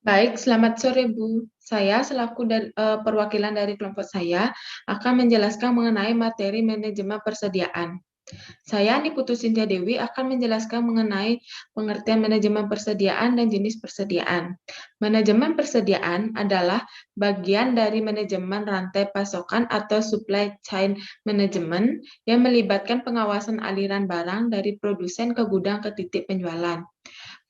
Baik, selamat sore Bu. Saya selaku perwakilan dari kelompok saya akan menjelaskan mengenai materi manajemen persediaan. Saya, Niputu Sintia Dewi, akan menjelaskan mengenai pengertian manajemen persediaan dan jenis persediaan. Manajemen persediaan adalah bagian dari manajemen rantai pasokan atau supply chain management yang melibatkan pengawasan aliran barang dari produsen ke gudang ke titik penjualan.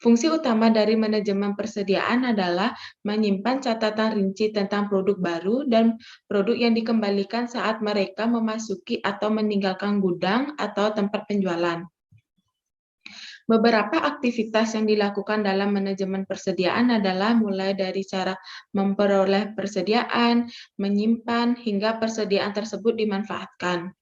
Fungsi utama dari manajemen persediaan adalah menyimpan catatan rinci tentang produk baru dan produk yang dikembalikan saat mereka memasuki atau meninggalkan gudang atau tempat penjualan. Beberapa aktivitas yang dilakukan dalam manajemen persediaan adalah mulai dari cara memperoleh persediaan, menyimpan, hingga persediaan tersebut dimanfaatkan.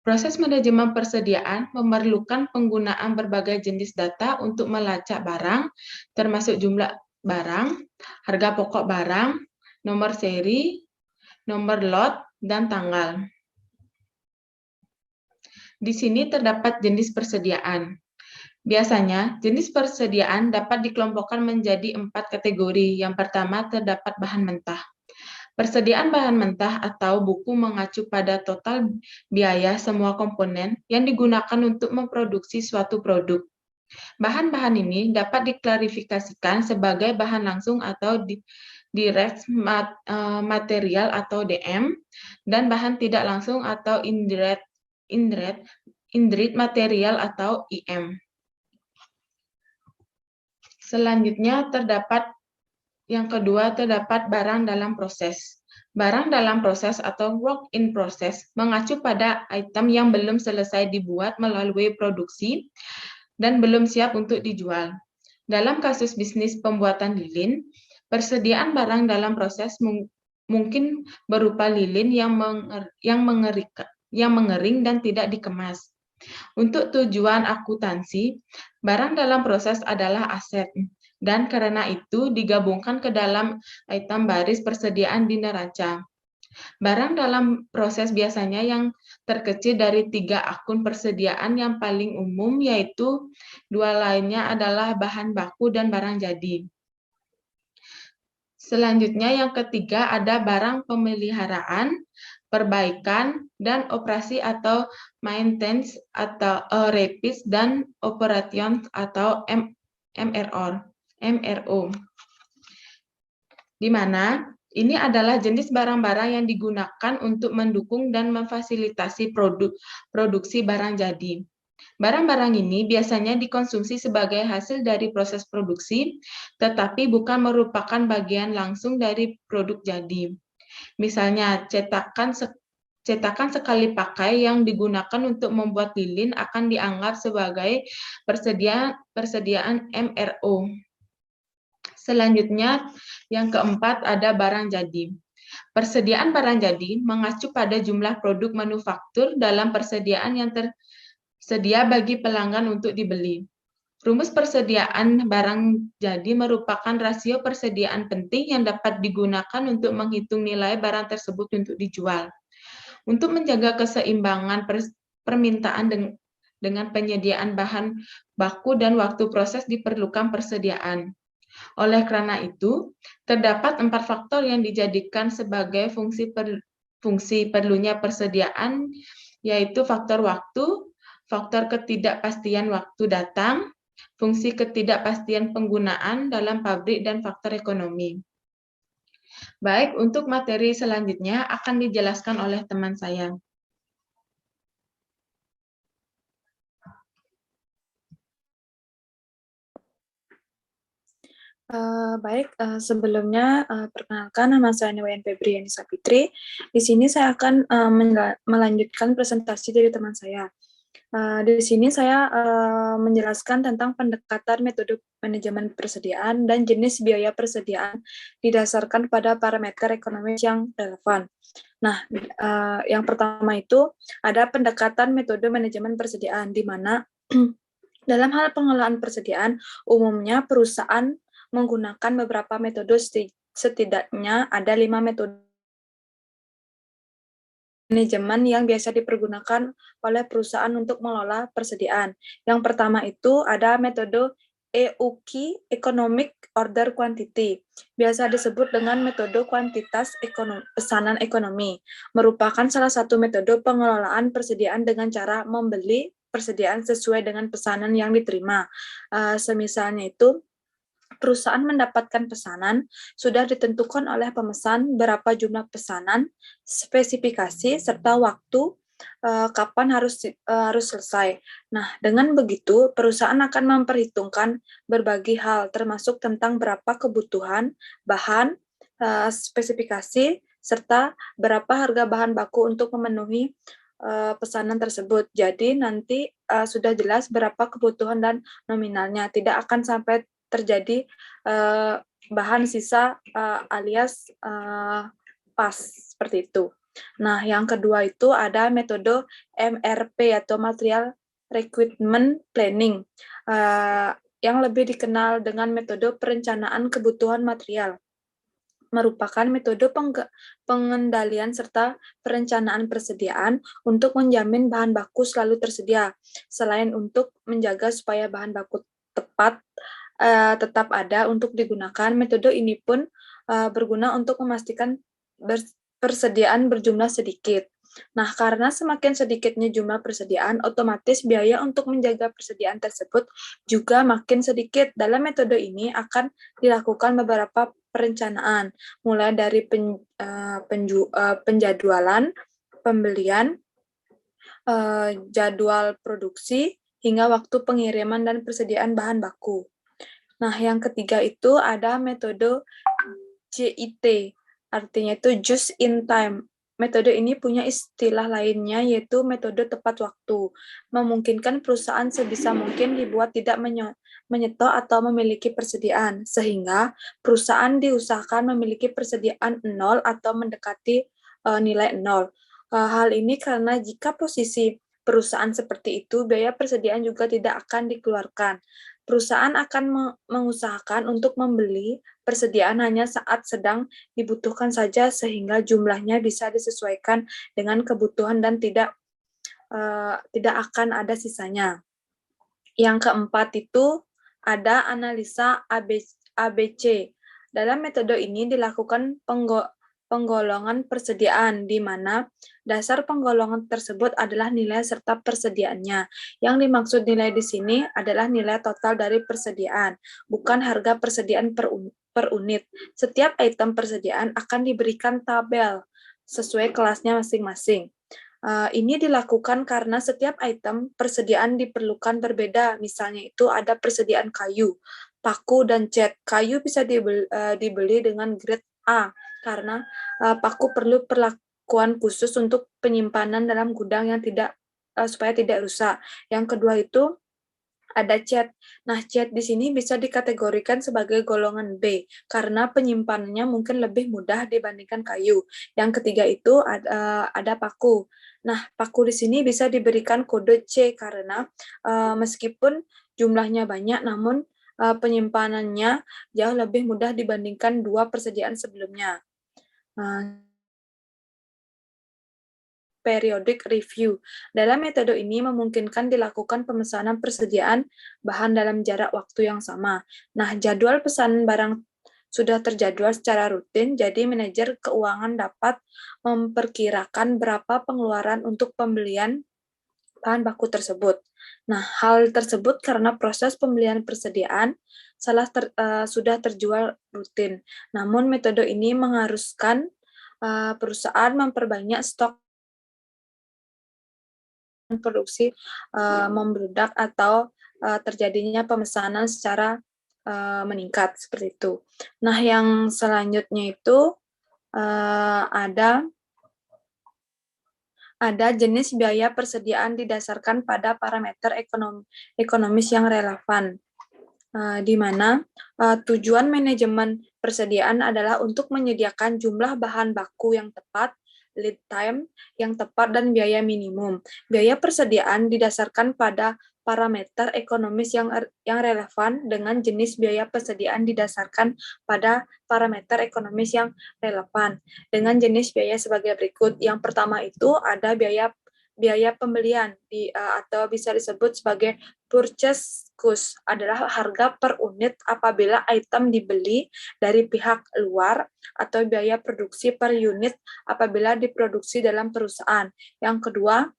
Proses manajemen persediaan memerlukan penggunaan berbagai jenis data untuk melacak barang, termasuk jumlah barang, harga pokok barang, nomor seri, nomor lot, dan tanggal. Di sini terdapat jenis persediaan. Biasanya, jenis persediaan dapat dikelompokkan menjadi 4 kategori. Yang pertama, terdapat bahan mentah. Persediaan bahan mentah atau buku mengacu pada total biaya semua komponen yang digunakan untuk memproduksi suatu produk. Bahan-bahan ini dapat diklarifikasikan sebagai bahan langsung atau direct material atau DM, dan bahan tidak langsung atau indirect material atau IM. Selanjutnya yang kedua terdapat barang dalam proses. Barang dalam proses atau work in process mengacu pada item yang belum selesai dibuat melalui produksi dan belum siap untuk dijual. Dalam kasus bisnis pembuatan lilin, persediaan barang dalam proses mungkin berupa lilin yang mengering dan tidak dikemas. Untuk tujuan akuntansi, barang dalam proses adalah aset, dan karena itu digabungkan ke dalam item baris persediaan di neraca. Barang dalam proses biasanya yang terkecil dari 3 akun persediaan yang paling umum, yaitu 2 lainnya adalah bahan baku dan barang jadi. Selanjutnya yang ketiga ada barang pemeliharaan, perbaikan, dan operasi atau maintenance atau repair dan operation atau MRO. Di mana ini adalah jenis barang-barang yang digunakan untuk mendukung dan memfasilitasi produksi barang jadi. Barang-barang ini biasanya dikonsumsi sebagai hasil dari proses produksi, tetapi bukan merupakan bagian langsung dari produk jadi. Misalnya, cetakan sekali pakai yang digunakan untuk membuat lilin akan dianggap sebagai persediaan MRO. Selanjutnya, yang keempat ada barang jadi. Persediaan barang jadi mengacu pada jumlah produk manufaktur dalam persediaan yang tersedia bagi pelanggan untuk dibeli. Rumus persediaan barang jadi merupakan rasio persediaan penting yang dapat digunakan untuk menghitung nilai barang tersebut untuk dijual. Untuk menjaga keseimbangan permintaan dengan penyediaan bahan baku dan waktu proses diperlukan persediaan. Oleh karena itu, terdapat 4 faktor yang dijadikan sebagai fungsi perlunya persediaan, yaitu faktor waktu, faktor ketidakpastian waktu datang, fungsi ketidakpastian penggunaan dalam pabrik, dan faktor ekonomi. Baik, untuk materi selanjutnya akan dijelaskan oleh teman saya. Sebelumnya perkenalkan nama saya Niwayan Febriani Sapitri. Di sini saya akan melanjutkan presentasi dari teman saya. Di sini saya menjelaskan tentang pendekatan metode manajemen persediaan dan jenis biaya persediaan didasarkan pada parameter ekonomi yang relevan. Nah, yang pertama itu ada pendekatan metode manajemen persediaan, di mana dalam hal pengelolaan persediaan, umumnya perusahaan menggunakan beberapa metode, setidaknya ada 5 metode manajemen yang biasa dipergunakan oleh perusahaan untuk mengelola persediaan. Yang pertama itu ada metode EOQ, Economic Order Quantity, biasa disebut dengan metode kuantitas pesanan ekonomi, merupakan salah satu metode pengelolaan persediaan dengan cara membeli persediaan sesuai dengan pesanan yang diterima. Semisalnya itu, perusahaan mendapatkan pesanan, sudah ditentukan oleh pemesan berapa jumlah pesanan, spesifikasi, serta waktu kapan harus selesai. Nah, dengan begitu, perusahaan akan memperhitungkan berbagai hal, termasuk tentang berapa kebutuhan, bahan, spesifikasi, serta berapa harga bahan baku untuk memenuhi pesanan tersebut. Jadi nanti sudah jelas berapa kebutuhan dan nominalnya. Tidak akan sampai terjadi bahan sisa alias pas seperti itu. Nah, yang kedua itu ada metode MRP atau Material Requirement Planning, yang lebih dikenal dengan metode perencanaan kebutuhan material. Merupakan metode pengendalian serta perencanaan persediaan untuk menjamin bahan baku selalu tersedia, selain untuk menjaga supaya bahan baku tetap ada untuk digunakan. Metode ini pun berguna untuk memastikan persediaan berjumlah sedikit. Nah, karena semakin sedikitnya jumlah persediaan, otomatis biaya untuk menjaga persediaan tersebut juga makin sedikit. Dalam metode ini akan dilakukan beberapa perencanaan, mulai dari penjadwalan, pembelian, jadwal produksi, hingga waktu pengiriman dan persediaan bahan baku. Nah, yang ketiga itu ada metode JIT, artinya itu just in time. Metode ini punya istilah lainnya, yaitu metode tepat waktu. Memungkinkan perusahaan sebisa mungkin dibuat tidak menyetok atau memiliki persediaan, sehingga perusahaan diusahakan memiliki persediaan 0 atau mendekati nilai 0. Hal ini karena jika posisi perusahaan seperti itu, biaya persediaan juga tidak akan dikeluarkan. Perusahaan akan mengusahakan untuk membeli persediaan hanya saat sedang dibutuhkan saja, sehingga jumlahnya bisa disesuaikan dengan kebutuhan dan tidak akan ada sisanya. Yang keempat itu ada analisa ABC. Dalam metode ini dilakukan penggolongan persediaan, di mana dasar penggolongan tersebut adalah nilai serta persediaannya. Yang dimaksud nilai di sini adalah nilai total dari persediaan, bukan harga persediaan per unit. Setiap item persediaan akan diberikan tabel sesuai kelasnya masing-masing. Ini dilakukan karena setiap item persediaan diperlukan berbeda. Misalnya itu ada persediaan kayu, paku, dan cat. Kayu bisa dibeli dengan grade A, karena paku perlu perlakuan khusus untuk penyimpanan dalam gudang yang supaya tidak rusak. Yang kedua itu ada cat. Nah, cat di sini bisa dikategorikan sebagai golongan B karena penyimpanannya mungkin lebih mudah dibandingkan kayu. Yang ketiga itu ada paku. Nah, paku di sini bisa diberikan kode C karena meskipun jumlahnya banyak, namun penyimpanannya jauh lebih mudah dibandingkan dua persediaan sebelumnya. Periodic review. Dalam metode ini memungkinkan dilakukan pemesanan persediaan bahan dalam jarak waktu yang sama. Nah, jadwal pesanan barang sudah terjadwal secara rutin, jadi manajer keuangan dapat memperkirakan berapa pengeluaran untuk pembelian bahan baku tersebut. Nah, hal tersebut karena proses pembelian persediaan sudah terjual rutin. Namun, metode ini mengharuskan perusahaan memperbanyak stok produksi membludak atau terjadinya pemesanan secara meningkat seperti itu. Nah, yang selanjutnya itu ada jenis biaya persediaan didasarkan pada parameter ekonomis yang relevan, di mana tujuan manajemen persediaan adalah untuk menyediakan jumlah bahan baku yang tepat, lead time yang tepat, dan biaya minimum. Biaya persediaan didasarkan pada parameter ekonomis yang relevan dengan jenis biaya persediaan didasarkan pada parameter ekonomis yang relevan dengan jenis biaya sebagai berikut. Yang pertama itu ada biaya biaya pembelian atau bisa disebut sebagai purchase cost adalah harga per unit apabila item dibeli dari pihak luar atau biaya produksi per unit apabila diproduksi dalam perusahaan. Yang kedua,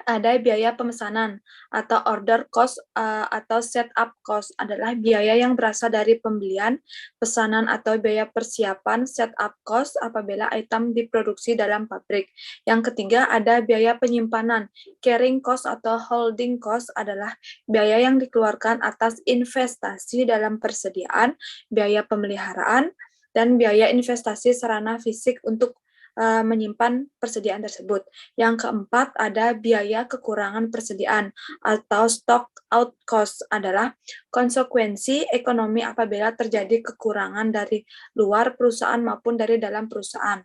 ada biaya pemesanan atau order cost atau setup cost adalah biaya yang berasal dari pembelian, pesanan atau biaya persiapan setup cost apabila item diproduksi dalam pabrik. Yang ketiga ada biaya penyimpanan. Carrying cost atau holding cost adalah biaya yang dikeluarkan atas investasi dalam persediaan, biaya pemeliharaan, dan biaya investasi sarana fisik untuk menyimpan persediaan tersebut. Yang keempat ada biaya kekurangan persediaan atau stock out cost adalah konsekuensi ekonomi apabila terjadi kekurangan dari luar perusahaan maupun dari dalam perusahaan.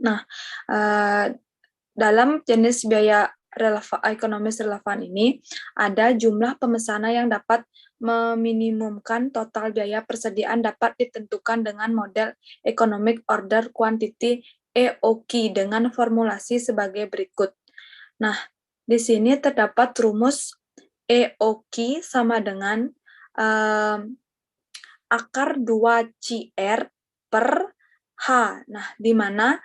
Nah, dalam jenis biaya ekonomis relevan ini ada jumlah pemesanan yang dapat meminimumkan total biaya persediaan dapat ditentukan dengan model Economic Order Quantity EOQ dengan formulasi sebagai berikut. Nah, di sini terdapat rumus EOQ sama dengan akar 2CR per H. Nah, di mana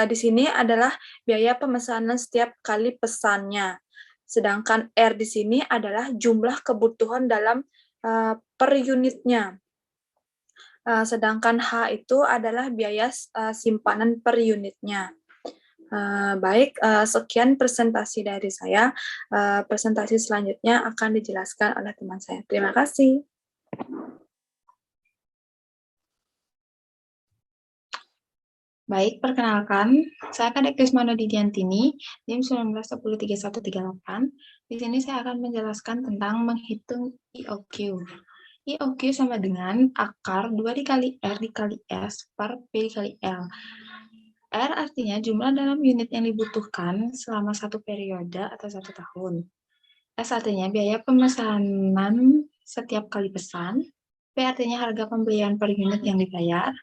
di sini adalah biaya pemesanan setiap kali pesannya. Sedangkan R di sini adalah jumlah kebutuhan dalam per unitnya. Sedangkan H itu adalah biaya simpanan per unitnya. Baik, sekian presentasi dari saya. Presentasi selanjutnya akan dijelaskan oleh teman saya. Terima kasih. Baik, perkenalkan, saya Kadek Krismano Didiantini, NIM 19103138. Di sini saya akan menjelaskan tentang menghitung EOQ. EOQ sama dengan akar 2 dikali R dikali S per P dikali L. R artinya jumlah dalam unit yang dibutuhkan selama satu periode atau 1 tahun. S artinya biaya pemesanan setiap kali pesan. P artinya harga pembelian per unit yang dibayar.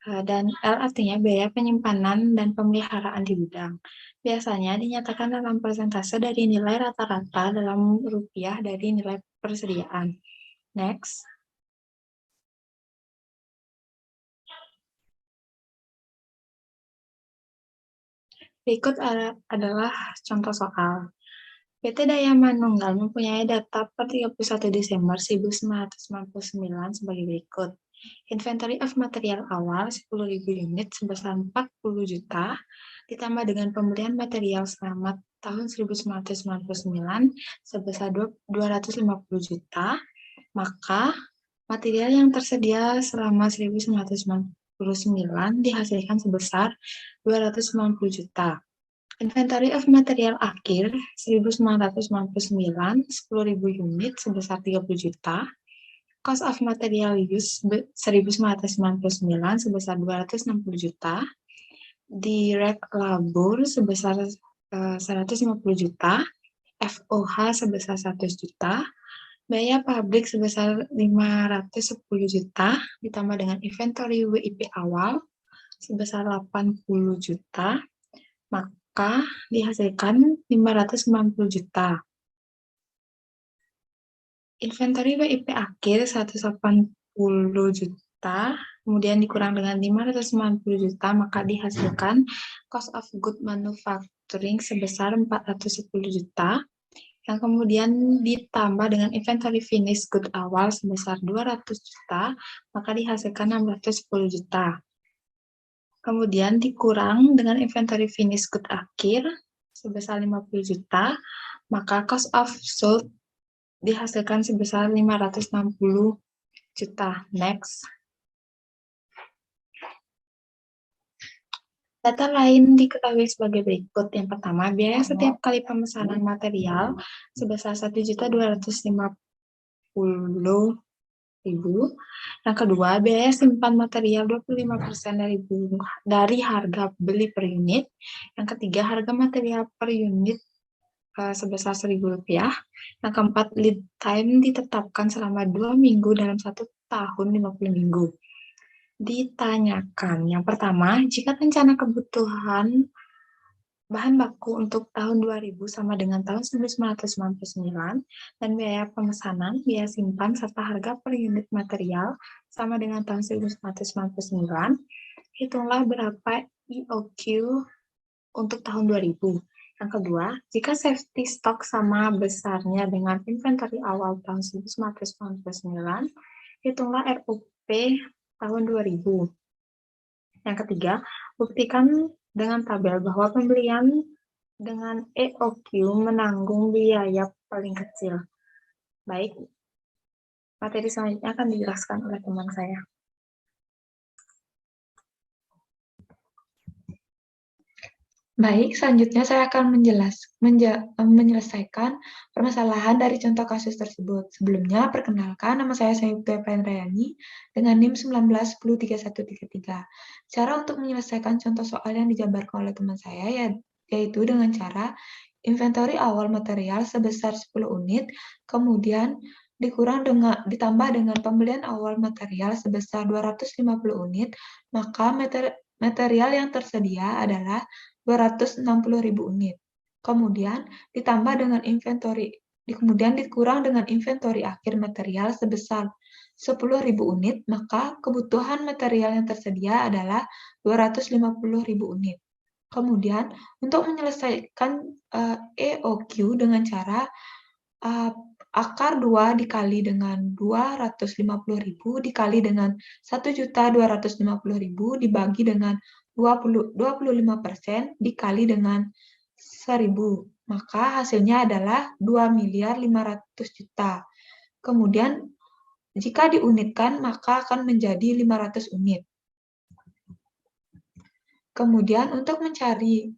Dan L artinya biaya penyimpanan dan pemeliharaan di gudang. Biasanya dinyatakan dalam persentase dari nilai rata-rata dalam rupiah dari nilai persediaan. Next. Berikut adalah contoh soal. PT Daya Manunggal mempunyai data per 31 Desember 1999 sebagai berikut. Inventory of material awal 10.000 unit sebesar 40 juta, ditambah dengan pembelian material selama tahun 1999 sebesar 250 juta, maka material yang tersedia selama 1999 dihasilkan sebesar 290 juta. Inventory of material akhir 1999, 10.000 unit sebesar 30 juta. Cost of material use 1999 sebesar 260 juta. Direct labor sebesar 150 juta. FOH sebesar 100 juta. Biaya pabrik sebesar 510 juta, ditambah dengan inventory WIP awal sebesar 80 juta, maka dihasilkan 590 juta. Inventory WIP akhir 180 juta, kemudian dikurang dengan 590 juta, maka dihasilkan cost of good manufacturing sebesar 410 juta, yang kemudian ditambah dengan inventory finished good awal sebesar 200 juta, maka dihasilkan 610 juta. Kemudian dikurang dengan inventory finished good akhir sebesar 50 juta, maka cost of sold dihasilkan sebesar 560 juta. Next. Data lain diketahui sebagai berikut. Yang pertama, biaya setiap kali pemesanan material sebesar 1.250.000. Yang kedua, biaya simpan material 25% dari harga beli per unit. Yang ketiga, harga material per unit sebesar Rp1.000. Yang keempat, lead time ditetapkan selama 2 minggu dalam 1 tahun 50 minggu. Ditanyakan, yang pertama, jika rencana kebutuhan Bahan baku untuk tahun 2000 sama dengan tahun 1999, dan biaya pemesanan, biaya simpan, serta harga per unit material sama dengan tahun 1999. Hitunglah berapa EOQ untuk tahun 2000. Yang kedua, jika safety stock sama besarnya dengan inventory awal tahun 1999, hitunglah ROP tahun 2000. Yang ketiga, buktikan dengan tabel bahwa pembelian dengan EOQ menanggung biaya paling kecil. Baik, materi selanjutnya akan dijelaskan oleh teman saya. Baik, selanjutnya saya akan menyelesaikan permasalahan dari contoh kasus tersebut. Sebelumnya, perkenalkan, nama saya Sayuda Rayani dengan NIM 19103133. Cara untuk menyelesaikan contoh soal yang dijabarkan oleh teman saya yaitu dengan cara inventory awal material sebesar 10 unit, kemudian ditambah dengan pembelian awal material sebesar 250 unit, maka material yang tersedia adalah 260.000 unit. Kemudian ditambah dengan dikurang dengan inventory akhir material sebesar 10.000 unit, maka kebutuhan material yang tersedia adalah 250.000 unit. Kemudian untuk menyelesaikan EOQ dengan cara akar 2 dikali dengan 250.000 dikali dengan 1.250.000 dibagi dengan 25% dikali dengan 1.000, maka hasilnya adalah 2.500.000.000. Kemudian jika diunitkan maka akan menjadi 500 unit. Kemudian untuk mencari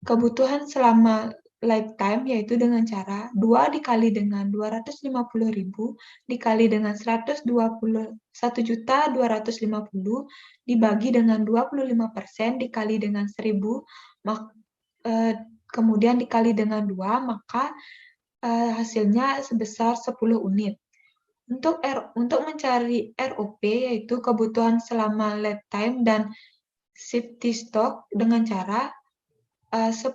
kebutuhan selama lifetime yaitu dengan cara 2 dikali dengan 250.000 dikali dengan 1.250.000 dibagi dengan 25% dikali dengan 1.000, kemudian dikali dengan 2, maka hasilnya sebesar 10 unit. Untuk mencari ROP yaitu kebutuhan selama lifetime dan safety stock dengan cara 10.000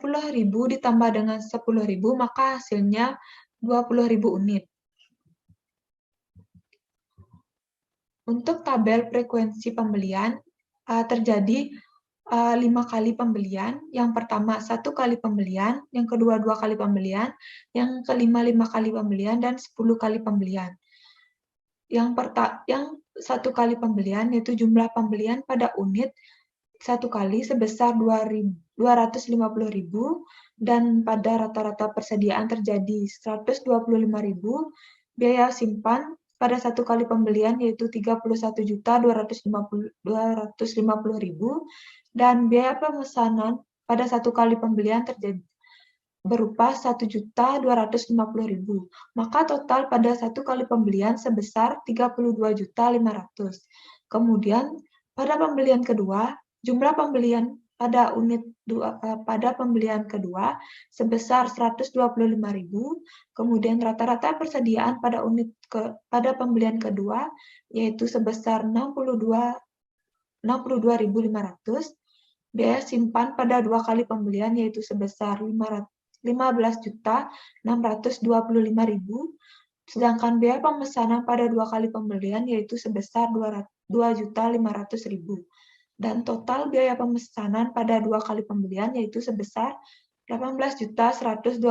ditambah dengan 10.000, maka hasilnya 20.000 unit. Untuk tabel frekuensi pembelian, terjadi 5 kali pembelian. Yang pertama 1 kali pembelian, yang kedua 2 kali pembelian, yang kelima 5 kali pembelian, dan 10 kali pembelian. Yang 1 kali pembelian yaitu jumlah pembelian pada unit 1 kali sebesar 250.000 dan pada rata-rata persediaan terjadi 125.000. Biaya simpan pada 1 kali pembelian yaitu 31.250.000 dan biaya pemesanan pada 1 kali pembelian terjadi berupa 1.250.000. Maka total pada 1 kali pembelian sebesar 32.500.000. Kemudian pada pembelian kedua, jumlah pembelian pada pembelian kedua sebesar 125.000, kemudian rata-rata persediaan pada pembelian kedua yaitu sebesar 62.500, biaya simpan pada 2 kali pembelian yaitu sebesar 15.625.000, sedangkan biaya pemesanan pada 2 kali pembelian yaitu sebesar 2.500.000. Dan total biaya pemesanan pada 2 kali pembelian yaitu sebesar 18.125.000.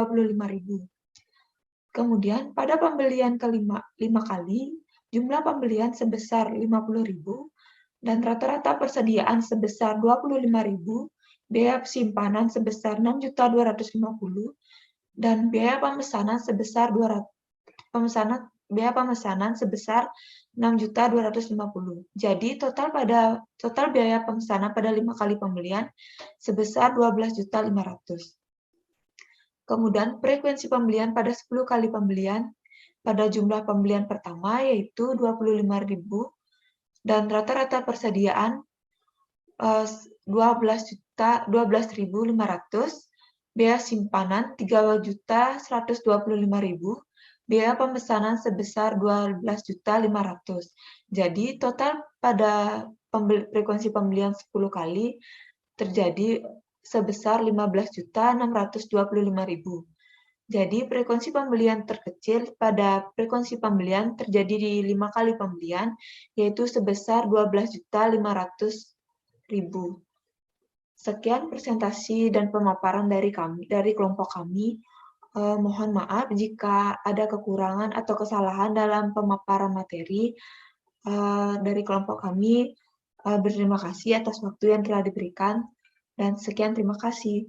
Kemudian pada pembelian kelima 5 kali, jumlah pembelian sebesar 50.000 dan rata-rata persediaan sebesar 25.000, biaya simpanan sebesar 6.250.000 dan biaya pemesanan sebesar 6.250.000. Jadi total biaya pemesanan pada 5 kali pembelian sebesar 12.500.000. Kemudian frekuensi pembelian pada 10 kali pembelian pada jumlah pembelian pertama yaitu 25.000 dan rata-rata persediaan 12.500, biaya simpanan 3.125.000, biaya pemesanan sebesar 12.500.000. Jadi total pada frekuensi pembelian 10 kali terjadi sebesar 15.625.000. Jadi, frekuensi pembelian terkecil pada frekuensi pembelian terjadi di 5 kali pembelian, yaitu sebesar 12.500.000. Sekian presentasi dan pemaparan dari kelompok kami. Mohon maaf jika ada kekurangan atau kesalahan dalam pemaparan materi. Dari kelompok kami berterima kasih atas waktu yang telah diberikan, dan sekian, terima kasih.